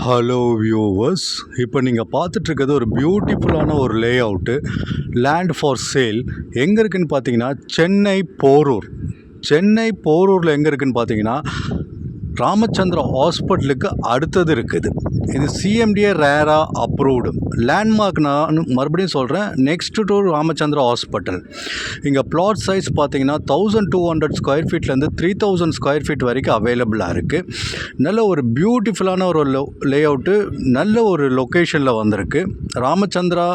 Hello viewers, இப்போ நீங்கள் பார்த்துட்ருக்கிறது ஒரு பியூட்டிஃபுல்லான ஒரு லே அவுட்டு லேண்ட் ஃபார் சேல். எங்கே இருக்குதுன்னு பார்த்தீங்கன்னா சென்னை போரூரில் எங்கே இருக்குதுன்னு பார்த்தீங்கன்னா ராமச்சந்திரா ஹாஸ்பிட்டலுக்கு அடுத்தது இருக்குது. இது சிஎம்டிஏ ரேரா அப்ரூவ்டு லேண்ட்மார்க். நான் மறுபடியும் சொல்கிறேன், நெக்ஸ்ட் டு ராமச்சந்திரா ஹாஸ்பிட்டல். இங்கே பிளாட் சைஸ் பார்த்தீங்கன்னா 1200 ஸ்கொயர் ஃபீட்லேருந்து 3000 ஸ்கொயர் ஃபீட் வரைக்கும் அவைலபிளாக இருக்குது. நல்ல ஒரு பியூட்டிஃபுல்லான ஒரு லே அவுட்டு, நல்ல ஒரு லொக்கேஷனில் வந்திருக்கு. ராமச்சந்திரா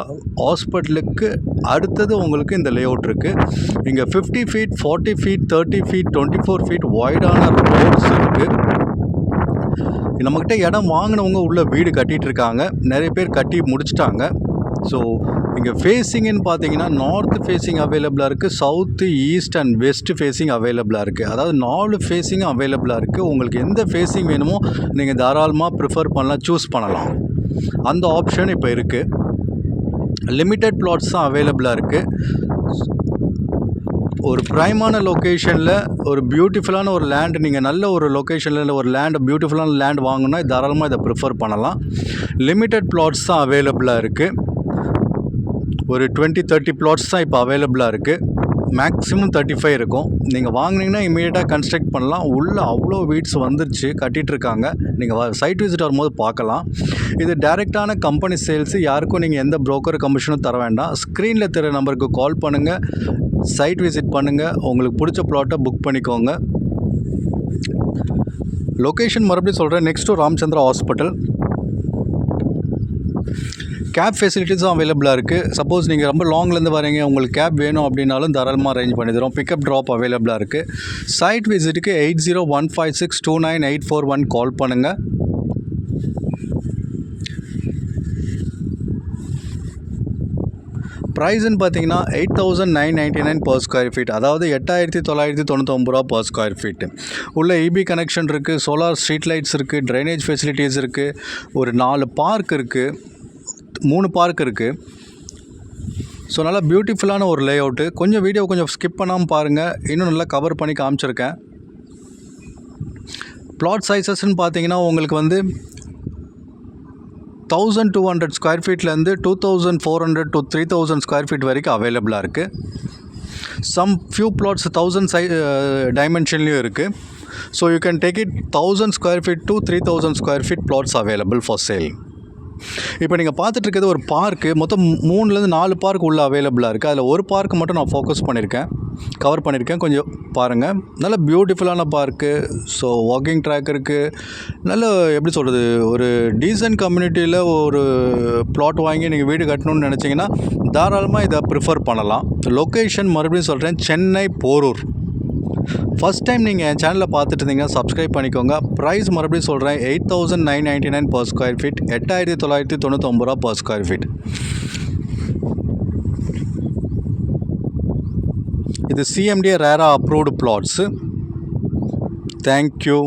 ஹாஸ்பிட்டலுக்கு அடுத்தது உங்களுக்கு இந்த லே அவுட் இருக்குது. இங்கே 50 ஃபீட், 40 ஃபீட், 30 ஃபீட், 24 ஃபீட் வைடான ரோட்ஸ் இருக்குது. நம்மக்கிட்ட இடம் வாங்கினவங்க உள்ள வீடு கட்டிகிட்டு இருக்காங்க, நிறைய பேர் கட்டி முடிச்சிட்டாங்க. ஸோ இங்கே ஃபேஸிங்னு பார்த்தீங்கன்னா நார்த் ஃபேஸிங் அவைலபிளாக இருக்குது, south, east and west facing அவைலபிளாக இருக்குது. அதாவது 4 ஃபேஸிங்கும் அவைலபிளாக இருக்குது. உங்களுக்கு எந்த ஃபேஸிங் வேணுமோ நீங்கள் தாராளமாக ப்ரிஃபர் பண்ணலாம், சூஸ் பண்ணலாம். அந்த ஆப்ஷன் இப்போ இருக்குது. லிமிட்டட் பிளாட்ஸ் தான் அவைலபிளாக இருக்குது. ஒரு ப்ரைமான லொக்கேஷனில் ஒரு பியூட்டிஃபுல்லான ஒரு லேண்ட், நீங்கள் நல்ல ஒரு லொக்கேஷனில் ஒரு லேண்ட், பியூட்டிஃபுல்லான லேண்ட் வாங்கினா தாராளமாக இதை ப்ரிஃபர் பண்ணலாம். லிமிட்டட் பிளாட்ஸ் தான் அவைலபிளாக இருக்குது. ஒரு 20-30 பிளாட்ஸ் தான் இப்போ அவைலபிளாக இருக்குது. மேக்ஸிமம் 35 இருக்கும். நீங்கள் வாங்கினீங்கன்னா இமீடியட்டாக கன்ஸ்ட்ரக்ட் பண்ணலாம். உள்ளே அவ்வளோ வீட்ஸ் வந்துருச்சு, கட்டிகிட்ருக்காங்க. நீங்கள் சைட் விசிட் வரும்போது பார்க்கலாம். இது டைரெக்டான கம்பெனி சேல்ஸு. யாருக்கும் நீங்கள் எந்த புரோக்கர் கமிஷனும் தர வேண்டாம். ஸ்க்ரீனில் தெரிய நம்பருக்கு கால் பண்ணுங்கள், சைட் விசிட் பண்ணுங்கள், உங்களுக்கு பிடிச்ச ப்ளாட்டை புக் பண்ணிக்கோங்க. லொக்கேஷன் மறுபடியும் சொல்கிறேன், next to Ramachandra hospital. Cab ஃபெசிலிட்டிஸும் அவைலபிளாக இருக்குது. சப்போஸ் நீங்கள் ரொம்ப லாங்லேருந்து வரீங்க, உங்களுக்கு கேப் வேணும் அப்படின்னாலும் தாராளமாக அரேஞ்ச் பண்ணி தரோம். பிக்கப் ட்ராப் அவைலபிளாக இருக்குது. சைட் விசிட்டுக்கு 8015629841 கால் பண்ணுங்கள். ப்ரைஸ்ன்னு பார்த்தீங்கன்னா 8999 per ஸ்கொயர் ஃபீட், அதாவது 8999 ரூபா per ஸ்கொயர் ஃபீட்டு. உள்ள இபி கனெக்ஷன் இருக்குது, சோலார் ஸ்ட்ரீட் லைட்ஸ் இருக்குது, ட்ரைனேஜ் ஃபெசிலிட்டிஸ் இருக்குது, ஒரு 4 பார்க் இருக்குது, 3 பார்க் இருக்குது. ஸோ நல்லா பியூட்டிஃபுல்லான ஒரு லே அவுட்டு. கொஞ்சம் வீடியோ கொஞ்சம் ஸ்கிப் பண்ணாமல் பாருங்கள், இன்னும் நல்லா கவர் பண்ணி காமிச்சிருக்கேன். பிளாட் சைஸஸ்ன்னு பார்த்தீங்கன்னா உங்களுக்கு வந்து 1200 ஸ்கொயர் ஃபீட்லேருந்து 2400 to 3000 ஸ்கொயர் ஃபீட் வரைக்கும் அவைலபிளாக இருக்குது. சம் ஃபியூ பிளாட்ஸ் 1000 டைமென்ஷன்லேயும் இருக்குது. So you can take it 1000 square feet to 3000 square feet flats available for sale. இப்போ நீங்கள் பார்த்துட்ருக்கிறது ஒரு பார்க்கு. மொத்தம் 3-4 பார்க் உள்ள அவைலபிளாக இருக்குது. அதில் ஒரு பார்க் மட்டும் நான் ஃபோக்கஸ் பண்ணியிருக்கேன், கவர் பண்ணியிருக்கேன். கொஞ்சம் பாருங்கள், நல்ல பியூட்டிஃபுல்லான பார்க்கு. ஸோ வாக்கிங் ட்ராக் இருக்குது. நல்ல எப்படி சொல்கிறது, ஒரு டீசன்ட் கம்யூனிட்டியில் ஒரு பிளாட் வாங்கி நீங்கள் வீடு கட்டணும்னு நினச்சிங்கன்னா தாராளமாக இதை ப்ரிஃபர் பண்ணலாம். லொக்கேஷன் மறுபடியும் சொல்கிறேன், சென்னை போரூர். ஃபஸ்ட் டைம் நீங்கள் என் சேனலில் பார்த்துட்டு இருந்தீங்கன்னா சப்ஸ்கிரைப் பண்ணிக்கோங்க. ப்ரைஸ் மறுபடியும் சொல்கிறேன், 8999 per ஸ்கொயர் ஃபீட், 8999 ரூபா per ஸ்கொயர் ஃபீட். இது சிஎம்டிஏ ரேரா அப்ரூவ்டு பிளாட்ஸு. தேங்க்யூ.